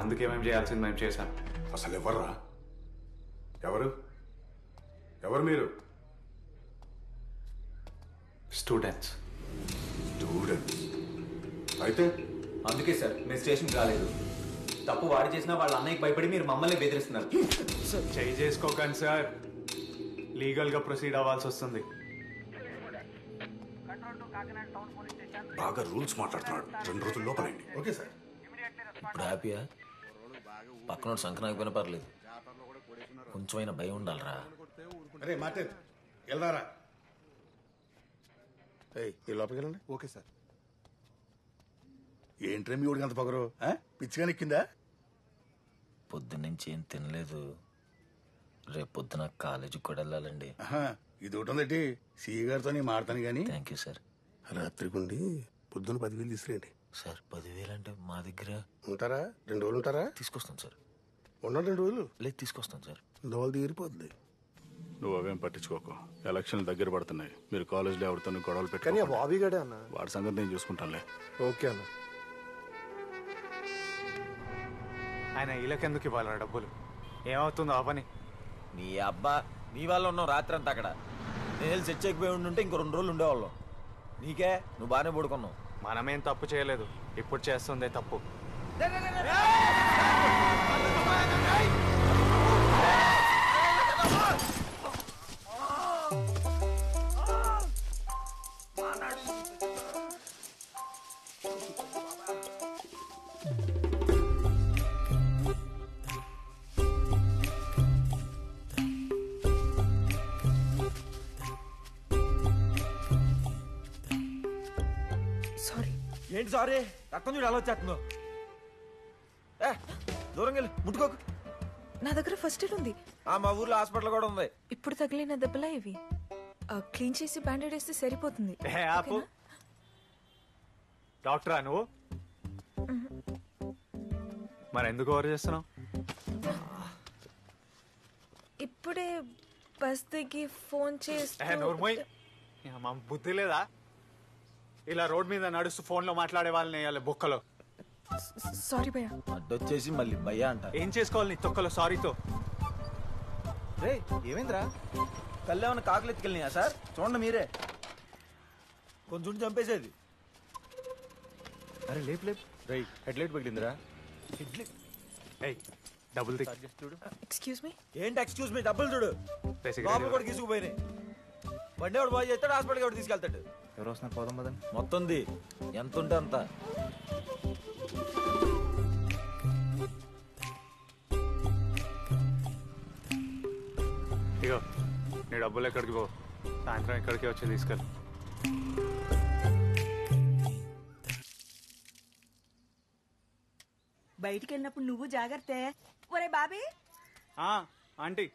అందుకే మేము చేయాల్సింది మేము చేశాం. అసలు ఎవర్రా? ఎవరు ఎవరు మీరు? స్టూడెంట్స్. అయితే అందుకే సార్ మీరు స్టేషన్కి రాలేదు. తప్పు వాడు చేసినా వాళ్ళ అన్నయ్యకి భయపడి మీరు మమ్మల్ని బెదిరిస్తున్నారు. చేయి చేసుకోకండి సార్, లీగల్ గా ప్రొసీడ్ అవ్వాల్సి వస్తుంది. బాగా రూల్స్ మాట్లాడుతున్నాడు. 2 రోజుల లోపలండి. Okay sir. ఇప్పుడు హ్యాపీయా? పక్కన సంక్రాంతి పర్లేదు, కొంచెమైనా భయం ఉండాలరా. అరే మార్టిన్ వెళ్దారా. ఈ లోపలికి వెళ్ళండి. Okay sir. ఏంట్రే మీ ఊడికి అంత పొగరు? పిచ్చిగా నెక్కిందా? పొద్దున్నుంచి ఏం తినలేదు, రేపు పొద్దున కాలేజీకి కూడా వెళ్ళాలండి. ఇది ఒకటి ఉందటి సిఈ గారితో మాడతాను గానీ. Thank you sir. రాత్రికుండి పొద్దున్న 10,000 తీసుకురండి. సార్ 10,000 అంటే మా దగ్గర ఉంటారా? 2 రోజులు ఉంటారా? తీసుకొస్తాను సార్. ఉన్నాడు 2 రోజులు లేదు తీసుకొస్తాను సార్. దోవలు తీరిపోద్ది. నువ్వు అవేం పట్టించుకోకు. ఎలక్షన్లు దగ్గర పడుతున్నాయి. మీరు కాలేజ్లో ఎవరితో గొడవలు కానీ పెట్టుకుని బాబీ గడే అన్న. వాడి సంగతి నేను చూసుకుంటానులే. ఓకే అన్న. ఆయన వీళ్ళకెందుకు ఇవ్వాలా డబ్బులు? ఏమవుతుందో ఆ పని. నీ అబ్బా, నీ వల్ల ఉన్నావు రాత్రి అంతా అక్కడ. నేను సెట్ చేయకపోయి ఉంటే ఇంకో 2 రోజులు ఉండేవాళ్ళం. నీకే నువ్వు బాగానే పడుకున్నావు. మనమేం తప్పు చేయలేదు, ఇప్పుడు చేస్తుందే తప్పు. ఏంటి సారీ? రక్తం చూడు ఎలా వచ్చేస్తుందో. దూరంగా వెళ్ళి ముట్టుకోకు. నా దగ్గర ఫస్ట్ ఎయిడ్ ఉంది. మా ఊర్లో హాస్పిటల్ కూడా ఉంది. ఇప్పుడు తగిలిన దెబ్బలా ఇవి. క్లీన్ చేసి బ్యాండేడ్ వేస్తే సరిపోతుంది. ఆపు. డాక్టరా నువ్వు? మరి ఎందుకు ఓవర్ చేస్తున్నావు? ఇప్పుడే బస్తీకి ఫోన్ చేస్తే బుద్ధి లేదా? ఇలా రోడ్ మీద నడుస్తూ ఫోన్ లో మాట్లాడే వాళ్ళని వేయాలి బొక్కలో. సారీ భయ్యా. అడ్డొచ్చేసి మళ్ళీ భయ్యా అంట. ఏం చేసుకోవాలి నీ తొక్కలో సారీతో? రే ఏమైందిరా? కళ్ళేమన్నా కాకులు ఎత్తుకెళ్ళినాయా సార్? చూడండి మీరే, కొంచెం చంపేసేది. అరే లేపు లేపు. రై హెడ్లైట్ పగిలిందిరా. డబ్బులు ఎక్స్క్యూజ్ మీ. ఏంటి ఎక్స్క్యూజ్ మీ? డబ్బులు చూడు, లోపల కూడా తీసుకుపోయినాయి. బండి వాడు బాగా చేస్తాడు, హాస్పిటల్కి ఎవరు తీసుకెళ్తాడు. ఎవరు వస్తున్నారు? పోదాం పదండి. మొత్తంది ఎంత ఉంటే అంత. ఇగో నీ డబ్బులు ఎక్కడికి పో, సాయంత్రం ఎక్కడికి వచ్చి తీసుకెళ్ళి. బయటికి వెళ్ళినప్పుడు నువ్వు జాగ్రత్త. ఒరే బాబీ. ఆంటీ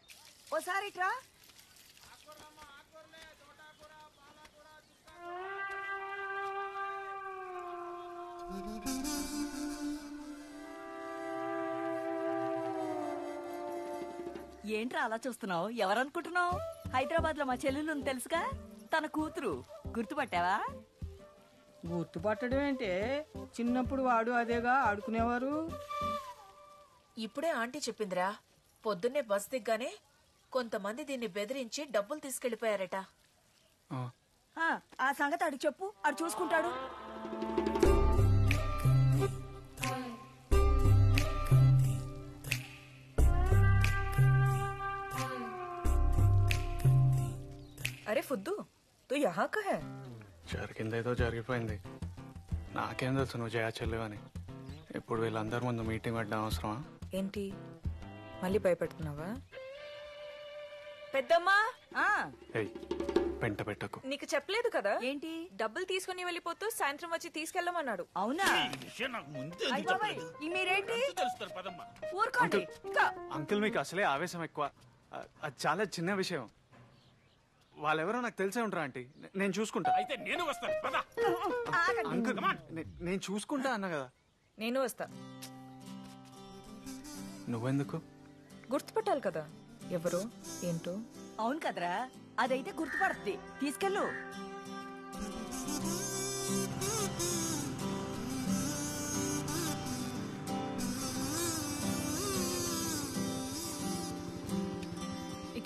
ఓసారి ఇట్రా. ఏంట్రా అలా చూస్తున్నావు? ఎవరనుకుంటున్నావు? హైదరాబాద్ లో మా చెల్లెలు తెలుసుగా, తన కూతురు. గుర్తుపట్టావా? గుర్తుపట్టడం ఏంటే, చిన్నప్పుడు వాడు అదేగా ఆడుకునేవారు. ఇప్పుడే ఆంటీ చెప్పిందిరా, పొద్దున్నే బస్ దిగ్గానే కొంతమంది దీన్ని బెదిరించి డబ్బులు తీసుకెళ్లిపోయారట. ఆ సంగతి అడిగి చెప్పు, అడు చూసుకుంటాడు. అరే ఫుద్దు, తు యహా కా హై? జరిగిందేదో జరిగిపోయింది. నాకేం తెలుసు నువ్వు జయా చెల్లివని. ఇప్పుడు వీళ్ళందరి ముందు మీటింగ్ పెట్టడం అవసరమా? ఏంటి మళ్ళీ భయపెడుతున్నావా? పెద్దమ్మా పెంట పెట్టకు. నీకు చెప్పలేదు కదా ఏంటి? డబ్బులు తీసుకుని వెళ్ళిపోతూ సాయంత్రం వచ్చి తీసుకెళ్ళమన్నాడు. అవునా? మీరేంటి ఊరుకోండి. అంకుల్ మీకు అసలే ఆవేశం ఎక్కువ. అది చాలా చిన్న విషయం. వాళ్ళెవరో నాకు తెలిసే ఉంటారా ఆంటీ. నేను చూసుకుంటా. అయితే నేను వస్తాను. అంకుల్ నేను చూసుకుంటా అన్నా కదా. నేను వస్తా. నువ్వెందుకు? గుర్తుపట్టాలి కదా ఎవరో ఏంటో. అవును కదరా, అదైతే గుర్తుపడుతుంది. తీసుకెళ్ళు.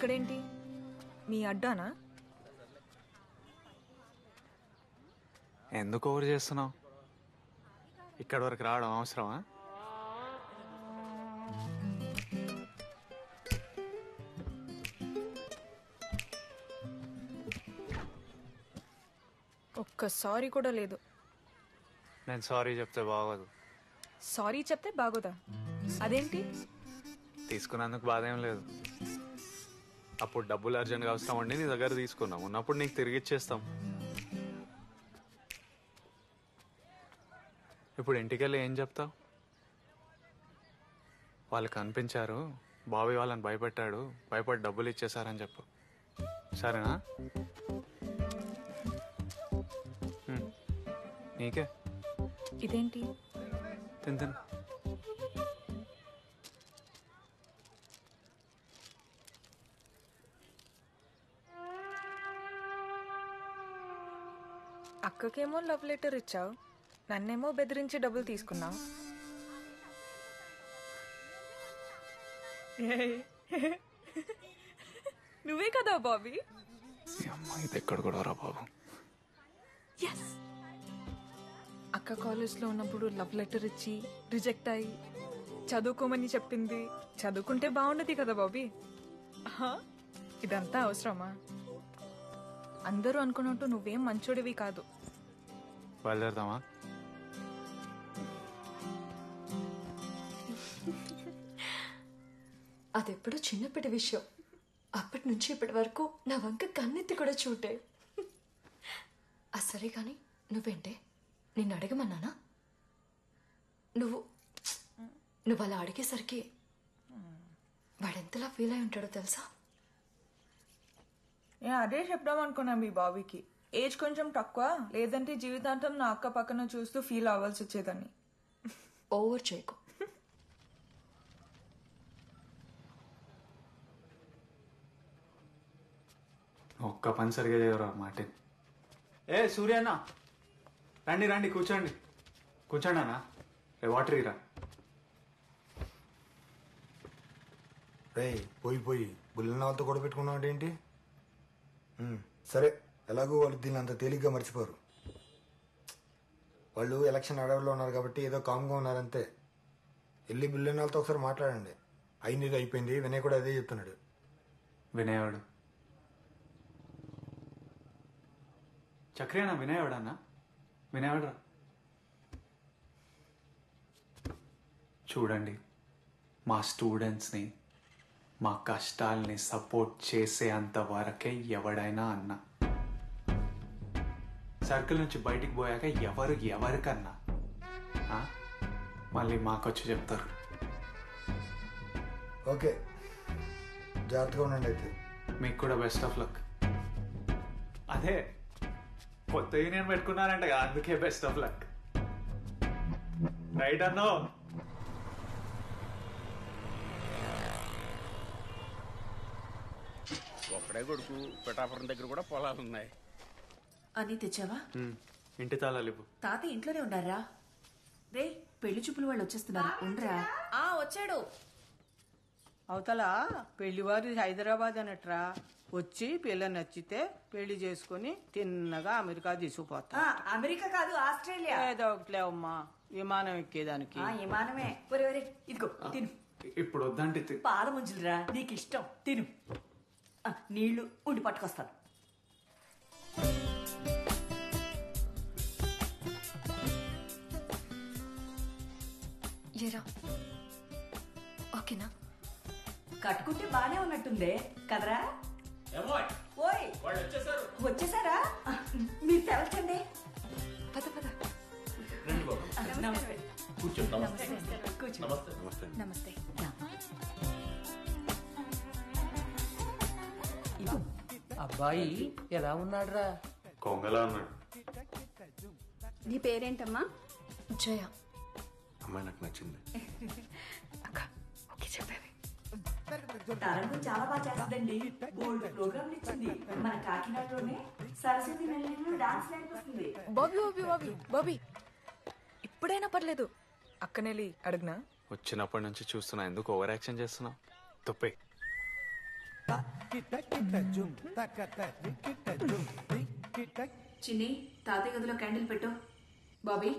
ఇక్కడేంటి మీ అడ్డానా? ఎందుకు ఓవర్ చేస్తున్నావు? ఇక్కడి వరకు రావడం అవసరమా? ఒక్కసారి కూడా లేదు. నేను సారీ చెప్తే బాగోదు. సారీ చెప్తే బాగోదా? అదేంటి? తీసుకున్నందుకు బాధ ఏం లేదు. అప్పుడు డబ్బులు అర్జెంట్గా అవసరం ఉండి నీ దగ్గర తీసుకున్నాం. ఉన్నప్పుడు నీకు తిరిగి ఇచ్చేస్తాం. ఇప్పుడు ఇంటికెళ్ళి ఏం చెప్తావు? వాళ్ళు కనిపించారు, బాబీ వాళ్ళని భయపెట్టాడు, భయపడి డబ్బులు ఇచ్చేసారని చెప్పు. సరేనా? నీకే. ఇదేంటి? తిను. అక్కకేమో లవ్ లెటర్ ఇచ్చావు, నన్నేమో బెదిరించి డబ్బులు తీసుకున్నావు. నువ్వే కదా బాబీ? ఇది ఎక్కడ కూడా రా బాబు. అక్క కాలేజ్లో ఉన్నప్పుడు లవ్ లెటర్ ఇచ్చి రిజెక్ట్ అయ్యి చదువుకోమని చెప్పింది. చదువుకుంటే బాగుండదు కదా బాబీ? ఇదంతా అవసరమా? అందరూ అనుకున్నట్టు నువ్వేం మంచోడివి కాదు. బయలుదేరదామా? అదెప్పుడో చిన్నప్పటి విషయం. అప్పటి నుంచి ఇప్పటి వరకు నా వంక కన్నెత్తి కూడా చూడే. సరే కానీ నువ్వేంటే నిన్ను అడగమన్నానా? నువ్వు అలా అడిగేసరికి వాడెంతలా ఫీల్ అయి ఉంటాడో తెలుసా? నేను అదే చెప్దాం అనుకున్నా మీ బాబీకి. ఏజ్ కొంచెం తక్కువ, లేదంటే జీవితాంతం నా అక్క పక్కన చూస్తూ ఫీల్ అవ్వాల్సి వచ్చేదాన్ని. ఓవర్ చేయకు. ఒక్క పని సరిగా చేయరా మార్టిన్. ఏ సూర్య అన్న, రండి కూర్చోండి అన్న. వాటర్ ఇరా. రే పోయి బుల్లనాలతో కూడా పెట్టుకున్నావు ఏంటి? సరే, ఎలాగో వాళ్ళు దీన్ని అంత తేలిగ్గా మర్చిపోరు. వాళ్ళు ఎలక్షన్ అడవిలో ఉన్నారు కాబట్టి ఏదో కామ్గా ఉన్నారంతే. వెళ్ళి బుల్లనాలతో ఒకసారి మాట్లాడండి. అయినది అయిపోయింది. వినయ్ కూడా అదే చెప్తున్నాడు. వినయవాడు చక్రియనా? వినయవాడన్నా? వినయవాడరా. చూడండి, మా స్టూడెంట్స్ని, మా కష్టాల్ని సపోర్ట్ చేసే అంత వరకే ఎవడైనా అన్నా. సర్కిల్ నుంచి బయటికి పోయాక ఎవరికన్నా మళ్ళీ మాకొచ్చి చెప్తారు. ఓకే, జాగ్రత్తగా ఉండండి. అయితే మీకు కూడా బెస్ట్ ఆఫ్ లక్. అదే కొత్త యూనియన్ పెట్టుకున్నారంట, అందుకే బెస్ట్ ఆఫ్ లక్. రైట్ అన్నో? ఒక్కడే కొడుకు. పిఠాపురం దగ్గర కూడా పొలాలు ఉన్నాయి. అని తెచ్చావా? ఇంటి తాళాలు ఇవ్వు. తాత ఇంట్లోనే ఉన్నారా? రే, పెళ్లి చూపులు వాళ్ళు వచ్చేస్తున్నారు. ఉండరా? వచ్చాడు. అవతల పెళ్లివారి హైదరాబాద్ అనట్రా. వచ్చి పిల్ల నచ్చితే పెళ్లి చేసుకుని తిన్నగా అమెరికా తీసుకుపోతా. అమెరికా కాదు, ఆస్ట్రేలియా. ఏదో ఒకట్లే అమ్మా, విమానం ఎక్కేదానికి. విమానమే. ఇదిగో తిను. ఇప్పుడు వద్దంటే పాల ముంజులురా, నీకు ఇష్టం. తిను. నీళ్లు ఉండి పట్టుకొస్తాను. ఏరా, ఓకేనా? కట్టుకుంటే బానే ఉన్నట్టుందే కదరా? ఓయ్, వచ్చేసారా? మీరు తెలచండి. పద పద. నమస్తే. కూర్చో. కూర్చో. నమస్తే. అబ్బాయి ఎలా ఉన్నాడురా? కొంగలా ఉన్నాడు. నీ పేరేంటమ్మా? జయ. అమ్మాయి నాకు నచ్చింది. అక్క ఓకే చెప్పేవి. తరంగం చాలా బాగా చేస్తుందండి. బోల్డ్ ప్రోగ్రామ్ ఇచ్చింది. మన కాకినాడలోనే సరస్వతి నెలలో డాన్స్ నేర్పిస్తుంది. బాబీ ఇప్పుడైనా పర్లేదు, అక్కనెళ్ళి అడుగునా? వచ్చినప్పటి నుంచి చూస్తున్నా, ఎందుకు ఓవర్ యాక్షన్ చేస్తున్నావు? తప్పే. చిన్ని తాతయ్య గదిలో క్యాండిల్ పెట్టు. బాబీ